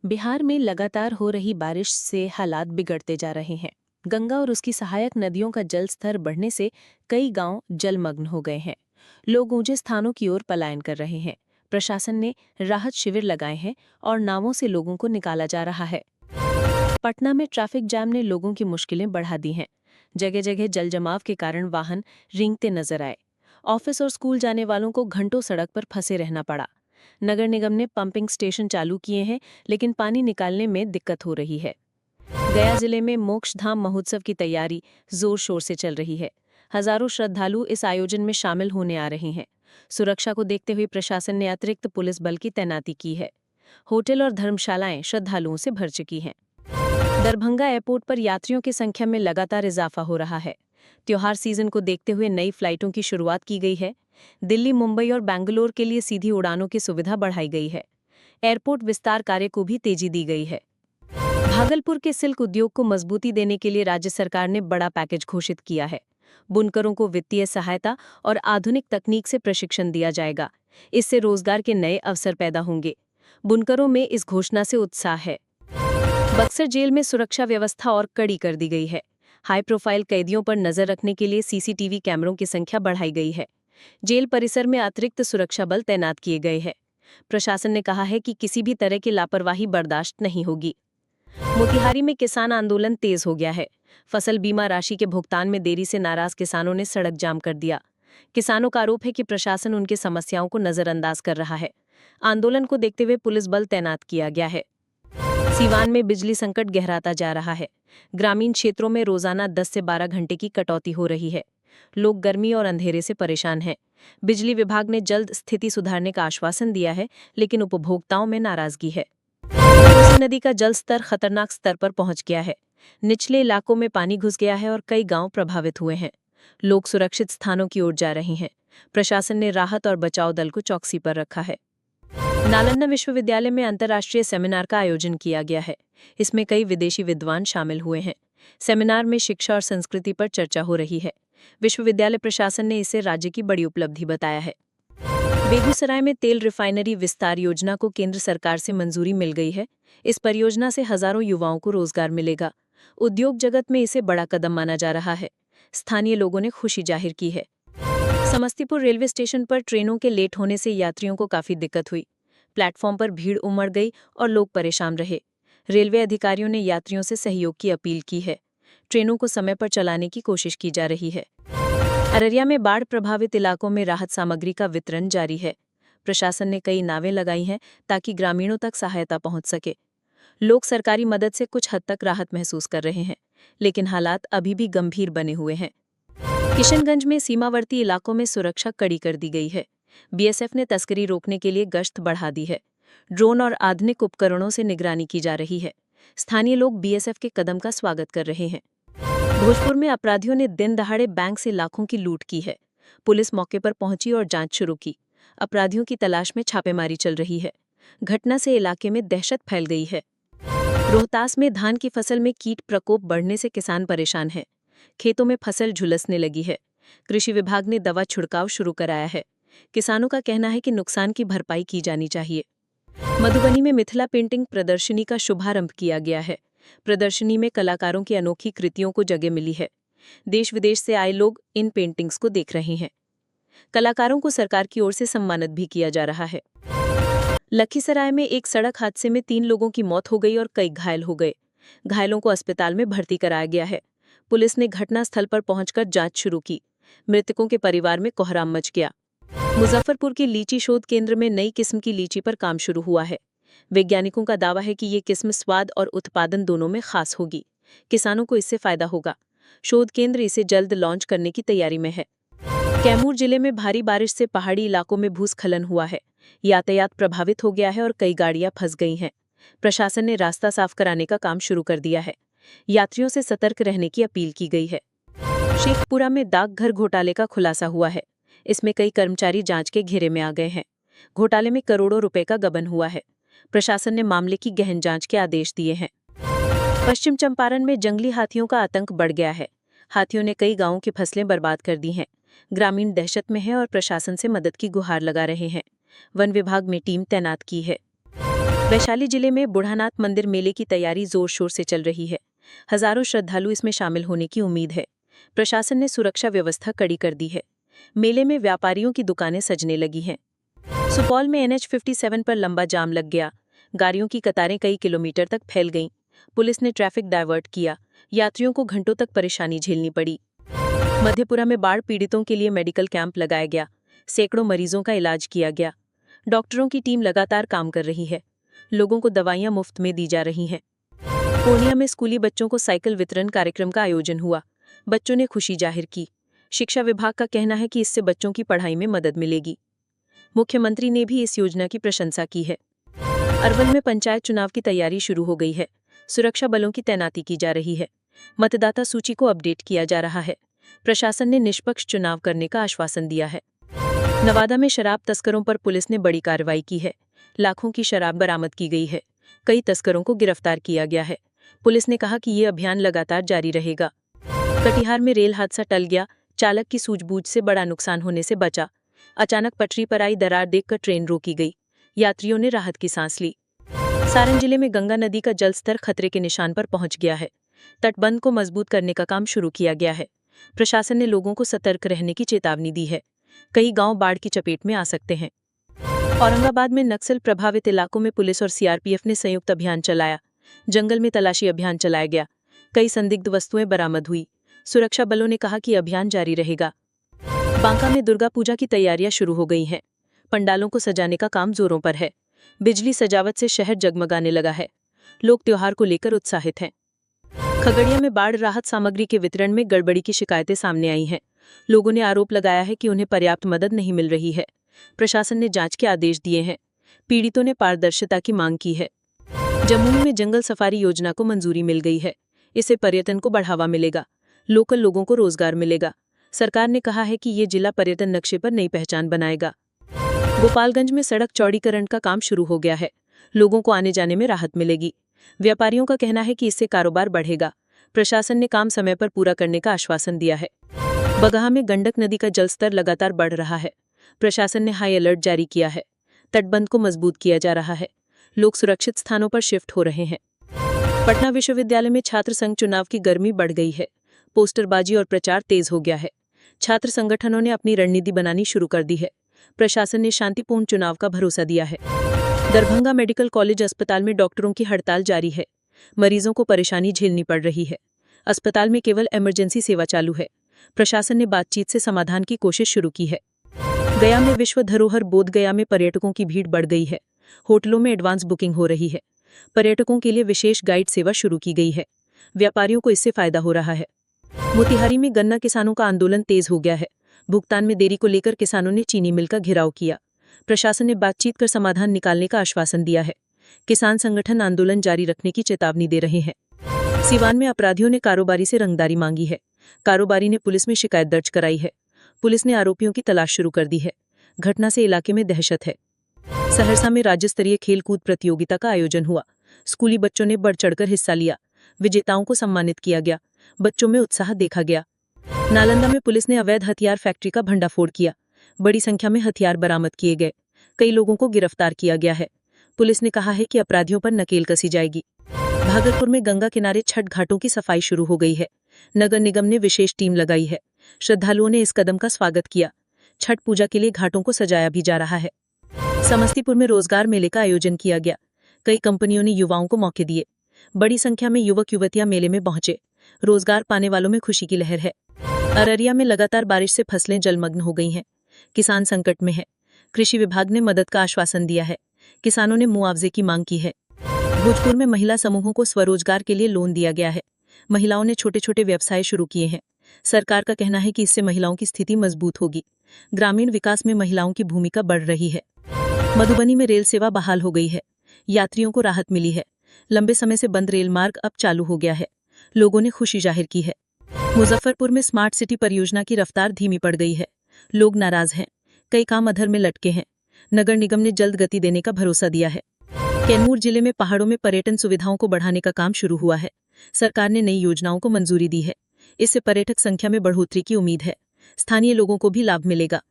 बिहार में लगातार हो रही बारिश से हालात बिगड़ते जा रहे हैं। गंगा और उसकी सहायक नदियों का जल स्तर बढ़ने से कई गांव जलमग्न हो गए हैं। लोग ऊंचे स्थानों की ओर पलायन कर रहे हैं। प्रशासन ने राहत शिविर लगाए हैं और नावों से लोगों को निकाला जा रहा है। पटना में ट्रैफिक जाम ने लोगों की मुश्किलें बढ़ा दी हैं। जगह जगह जल जमाव के कारण वाहन रेंगते नजर आए। ऑफिस और स्कूल जाने वालों को घंटों सड़क पर फंसे रहना पड़ा। नगर निगम ने पंपिंग स्टेशन चालू किए हैं, लेकिन पानी निकालने में दिक्कत हो रही है। गया जिले में मोक्षधाम महोत्सव की तैयारी जोर शोर से चल रही है। हजारों श्रद्धालु इस आयोजन में शामिल होने आ रहे हैं। सुरक्षा को देखते हुए प्रशासन ने अतिरिक्त पुलिस बल की तैनाती की है। होटल और धर्मशालाएं श्रद्धालुओं से भर चुकी हैं। दरभंगा एयरपोर्ट पर यात्रियों की संख्या में लगातार इजाफा हो रहा है। त्योहार सीजन को देखते हुए नई फ्लाइटों की शुरुआत की गई है। दिल्ली, मुंबई और बेंगलुरु के लिए सीधी उड़ानों की सुविधा बढ़ाई गई है। एयरपोर्ट विस्तार कार्य को भी तेजी दी गई है। भागलपुर के सिल्क उद्योग को मजबूती देने के लिए राज्य सरकार ने बड़ा पैकेज घोषित किया है। बुनकरों को वित्तीय सहायता और आधुनिक तकनीक से प्रशिक्षण दिया जाएगा। इससे रोजगार के नए अवसर पैदा होंगे। बुनकरों में इस घोषणा से उत्साह है। बक्सर जेल में सुरक्षा व्यवस्था और कड़ी कर दी गई है। हाई प्रोफाइल कैदियों पर नजर रखने के लिए सीसीटीवी कैमरों की संख्या बढ़ाई गई है। जेल परिसर में अतिरिक्त सुरक्षा बल तैनात किए गए हैं। प्रशासन ने कहा है कि किसी भी तरह की लापरवाही बर्दाश्त नहीं होगी। मोतिहारी में किसान आंदोलन तेज हो गया है। फसल बीमा राशि के भुगतान में देरी से नाराज किसानों ने सड़क जाम कर दिया। किसानों का आरोप है कि प्रशासन उनकी समस्याओं को नजरअंदाज कर रहा है। आंदोलन को देखते हुए पुलिस बल तैनात किया गया है। सीवान में बिजली संकट गहराता जा रहा है। ग्रामीण क्षेत्रों में रोजाना 10 से 12 घंटे की कटौती हो रही है। लोग गर्मी और अंधेरे से परेशान हैं। बिजली विभाग ने जल्द स्थिति सुधारने का आश्वासन दिया है, लेकिन उपभोक्ताओं में नाराजगी है। कोसी नदी का जल स्तर खतरनाक स्तर पर पहुंच गया है। निचले इलाकों में पानी घुस गया है और कई गांव प्रभावित हुए हैं। लोग सुरक्षित स्थानों की ओर जा रहे हैं। प्रशासन ने राहत और बचाव दल को चौकसी पर रखा है। नालंदा विश्वविद्यालय में अंतर्राष्ट्रीय सेमिनार का आयोजन किया गया है। इसमें कई विदेशी विद्वान शामिल हुए हैं। सेमिनार में शिक्षा और संस्कृति पर चर्चा हो रही है। विश्वविद्यालय प्रशासन ने इसे राज्य की बड़ी उपलब्धि बताया है। बेगूसराय में तेल रिफाइनरी विस्तार योजना को केंद्र सरकार से मंजूरी मिल गई है। इस परियोजना से हजारों युवाओं को रोजगार मिलेगा। उद्योग जगत में इसे बड़ा कदम माना जा रहा है। स्थानीय लोगों ने खुशी जाहिर की है। समस्तीपुर रेलवे स्टेशन पर ट्रेनों के लेट होने से यात्रियों को काफी दिक्कत हुई। प्लेटफॉर्म पर भीड़ उमड़ गई और लोग परेशान रहे। रेलवे अधिकारियों ने यात्रियों से सहयोग की अपील की है। ट्रेनों को समय पर चलाने की कोशिश की जा रही है। अररिया में बाढ़ प्रभावित इलाकों में राहत सामग्री का वितरण जारी है। प्रशासन ने कई नावें लगाई हैं ताकि ग्रामीणों तक सहायता पहुंच सके। लोग सरकारी मदद से कुछ हद तक राहत महसूस कर रहे हैं, लेकिन हालात अभी भी गंभीर बने हुए हैं। किशनगंज में सीमावर्ती इलाकों में सुरक्षा कड़ी कर दी गई है। बीएसएफ ने तस्करी रोकने के लिए गश्त बढ़ा दी है। ड्रोन और आधुनिक उपकरणों से निगरानी की जा रही है। स्थानीय लोग बीएसएफ के कदम का स्वागत कर रहे हैं। भोजपुर में अपराधियों ने दिन दहाड़े बैंक से लाखों की लूट की है। पुलिस मौके पर पहुंची और जांच शुरू की। अपराधियों की तलाश में छापेमारी चल रही है। घटना से इलाके में दहशत फैल गई है। रोहतास में धान की फसल में कीट प्रकोप बढ़ने से किसान परेशान हैं। खेतों में फसल झुलसने लगी है। कृषि विभाग ने दवा छिड़काव शुरू कराया है। किसानों का कहना है कि नुकसान की भरपाई की जानी चाहिए। मधुबनी में मिथिला पेंटिंग प्रदर्शनी का शुभारंभ किया गया है। प्रदर्शनी में कलाकारों की अनोखी कृतियों को जगह मिली है। देश विदेश से आए लोग इन पेंटिंग्स को देख रहे हैं। कलाकारों को सरकार की ओर से सम्मानित भी किया जा रहा है। लखीसराय में एक सड़क हादसे में 3 लोगों की मौत हो गई और कई घायल हो गए। घायलों को अस्पताल में भर्ती कराया गया है। पुलिस ने घटनास्थल पर पहुंचकर जांच शुरू की। मृतकों के परिवार में कोहराम मच गया। मुजफ्फरपुर के लीची शोध केंद्र में नई किस्म की लीची पर काम शुरू हुआ है। वैज्ञानिकों का दावा है कि ये किस्म स्वाद और उत्पादन दोनों में खास होगी। किसानों को इससे फायदा होगा। शोध केंद्र इसे जल्द लॉन्च करने की तैयारी में है। कैमूर जिले में भारी बारिश से पहाड़ी इलाकों में भूस्खलन हुआ है। यातायात प्रभावित हो गया है और कई गाड़ियां फंस गई हैं। प्रशासन ने रास्ता साफ कराने का काम शुरू कर दिया है। यात्रियों से सतर्क रहने की अपील की गई है। शेखपुरा में डाकघर घोटाले का खुलासा हुआ है। इसमें कई कर्मचारी जांच के घेरे में आ गए हैं। घोटाले में करोड़ों रुपए का गबन हुआ है। प्रशासन ने मामले की गहन जांच के आदेश दिए हैं। पश्चिम चंपारण में जंगली हाथियों का आतंक बढ़ गया है। हाथियों ने कई गांवों की फसलें बर्बाद कर दी हैं। ग्रामीण दहशत में हैं और प्रशासन से मदद की गुहार लगा रहे हैं। वन विभाग में टीम तैनात की है। वैशाली जिले में बुढ़ानाथ मंदिर मेले की तैयारी जोर शोर से चल रही है। हजारों श्रद्धालु इसमें शामिल होने की उम्मीद है। प्रशासन ने सुरक्षा व्यवस्था कड़ी कर दी है। मेले में व्यापारियों की दुकानें सजने लगी हैं। सुपौल में NH57 पर लंबा जाम लग गया। गाड़ियों की कतारें कई किलोमीटर तक फैल गईं। पुलिस ने ट्रैफिक डायवर्ट किया। यात्रियों को घंटों तक परेशानी झेलनी पड़ी। मधेपुरा में बाढ़ पीड़ितों के लिए मेडिकल कैंप लगाया गया। सैकड़ों मरीजों का इलाज किया गया। डॉक्टरों की टीम लगातार काम कर रही है। लोगों को दवाइयां मुफ्त में दी जा रही हैं। पूर्णिया में स्कूली बच्चों को साइकिल वितरण कार्यक्रम का आयोजन हुआ। बच्चों ने खुशी जाहिर की। शिक्षा विभाग का कहना है कि इससे बच्चों की पढ़ाई में मदद मिलेगी। मुख्यमंत्री ने भी इस योजना की प्रशंसा की है। अरवल में पंचायत चुनाव की तैयारी शुरू हो गई है। सुरक्षा बलों की तैनाती की जा रही है। मतदाता सूची को अपडेट किया जा रहा है। प्रशासन ने निष्पक्ष चुनाव करने का आश्वासन दिया है। नवादा में शराब तस्करों पर पुलिस ने बड़ी कार्रवाई की है। लाखों की शराब बरामद की गई है। कई तस्करों को गिरफ्तार किया गया है। पुलिस ने कहा कि ये अभियान लगातार जारी रहेगा। कटिहार में रेल हादसा टल गया। चालक की सूझबूझ से बड़ा नुकसान होने से बचा। अचानक पटरी पर आई दरार देखकर ट्रेन रोकी गई। यात्रियों ने राहत की सांस ली। सारण जिले में गंगा नदी का जलस्तर खतरे के निशान पर पहुंच गया है। तटबंध को मजबूत करने का काम शुरू किया गया है। प्रशासन ने लोगों को सतर्क रहने की चेतावनी दी है। कई गांव बाढ़ की चपेट में आ सकते हैं। औरंगाबाद में नक्सल प्रभावित इलाकों में पुलिस और CRPF ने संयुक्त अभियान चलाया। जंगल में तलाशी अभियान चलाया गया। कई संदिग्ध वस्तुएं बरामद हुई। सुरक्षा बलों ने कहा कि अभियान जारी रहेगा। बांका में दुर्गा पूजा की तैयारियां शुरू हो गई हैं। पंडालों को सजाने का काम जोरों पर है। बिजली सजावट से शहर जगमगाने लगा है। लोग त्योहार को लेकर उत्साहित हैं। खगड़िया में बाढ़ राहत सामग्री के वितरण में गड़बड़ी की शिकायतें सामने आई हैं। लोगों ने आरोप लगाया है कि उन्हें पर्याप्त मदद नहीं मिल रही है। प्रशासन ने जांच के आदेश दिए हैं। पीड़ितों ने पारदर्शिता की मांग की है। जमुई में जंगल सफारी योजना को मंजूरी मिल गई है। इससे पर्यटन को बढ़ावा मिलेगा। लोकल लोगों को रोजगार मिलेगा। सरकार ने कहा है कि ये जिला पर्यटन नक्शे पर नई पहचान बनाएगा। गोपालगंज में सड़क चौड़ीकरण का काम शुरू हो गया है। लोगों को आने जाने में राहत मिलेगी। व्यापारियों का कहना है कि इससे कारोबार बढ़ेगा। प्रशासन ने काम समय पर पूरा करने का आश्वासन दिया है। बगहा में गंडक नदी का जलस्तर लगातार बढ़ रहा है। प्रशासन ने हाई अलर्ट जारी किया है। तटबंध को मजबूत किया जा रहा है। लोग सुरक्षित स्थानों पर शिफ्ट हो रहे हैं। पटना विश्वविद्यालय में छात्र संघ चुनाव की गर्मी बढ़ गई है। पोस्टरबाजी और प्रचार तेज हो गया है। छात्र संगठनों ने अपनी रणनीति बनानी शुरू कर दी है। प्रशासन ने शांतिपूर्ण चुनाव का भरोसा दिया है। दरभंगा मेडिकल कॉलेज अस्पताल में डॉक्टरों की हड़ताल जारी है। मरीजों को परेशानी झेलनी पड़ रही है। अस्पताल में केवल इमरजेंसी सेवा चालू है। प्रशासन ने बातचीत से समाधान की कोशिश शुरू की है। गया में विश्व धरोहर बोध गया में पर्यटकों की भीड़ बढ़ गई है। होटलों में एडवांस बुकिंग हो रही है। पर्यटकों के लिए विशेष गाइड सेवा शुरू की गई है। व्यापारियों को इससे फायदा हो रहा है। मोतिहारी में गन्ना किसानों का आंदोलन तेज हो गया है। भुगतान में देरी को लेकर किसानों ने चीनी मिल का घेराव किया। प्रशासन ने बातचीत कर समाधान निकालने का आश्वासन दिया है। किसान संगठन आंदोलन जारी रखने की चेतावनी दे रहे हैं। सीवान में अपराधियों ने कारोबारी से रंगदारी मांगी है। कारोबारी ने पुलिस में शिकायत दर्ज कराई है। पुलिस ने आरोपियों की तलाश शुरू कर दी है। घटना से इलाके में दहशत है। सहरसा में राज्य स्तरीय खेलकूद प्रतियोगिता का आयोजन हुआ। स्कूली बच्चों ने बढ़ चढ़कर हिस्सा लिया। विजेताओं को सम्मानित किया गया। बच्चों में उत्साह देखा गया। नालंदा में पुलिस ने अवैध हथियार फैक्ट्री का भंडाफोड़ किया। बड़ी संख्या में हथियार बरामद किए गए। कई लोगों को गिरफ्तार किया गया है। पुलिस ने कहा है कि अपराधियों पर नकेल कसी जाएगी। भागलपुर में गंगा किनारे छठ घाटों की सफाई शुरू हो गई है। नगर निगम ने विशेष टीम लगाई है। श्रद्धालुओं ने इस कदम का स्वागत किया। छठ पूजा के लिए घाटों को सजाया भी जा रहा है। समस्तीपुर में रोजगार मेले का आयोजन किया गया। कई कंपनियों ने युवाओं को मौके दिए। बड़ी संख्या में युवक युवतियां मेले में पहुंचे। रोजगार पाने वालों में खुशी की लहर है। अररिया में लगातार बारिश से फसलें जलमग्न हो गई हैं। किसान संकट में है। कृषि विभाग ने मदद का आश्वासन दिया है। किसानों ने मुआवजे की मांग की है। भोजपुर में महिला समूहों को स्वरोजगार के लिए लोन दिया गया है। महिलाओं ने छोटे छोटे व्यवसाय शुरू किए हैं। सरकार का कहना है कि इससे महिलाओं की स्थिति मजबूत होगी। ग्रामीण विकास में महिलाओं की भूमिका बढ़ रही है। मधुबनी में रेल सेवा बहाल हो गई है। यात्रियों को राहत मिली है। लंबे समय से बंद रेल मार्ग अब चालू हो गया है। लोगों ने खुशी जाहिर की है। मुजफ्फरपुर में स्मार्ट सिटी परियोजना की रफ्तार धीमी पड़ गई है। लोग नाराज हैं। कई काम अधर में लटके हैं। नगर निगम ने जल्द गति देने का भरोसा दिया है। कैमूर जिले में पहाड़ों में पर्यटन सुविधाओं को बढ़ाने का काम शुरू हुआ है। सरकार ने नई योजनाओं को मंजूरी दी है। इससे पर्यटक संख्या में बढ़ोतरी की उम्मीद है। स्थानीय लोगों को भी लाभ मिलेगा।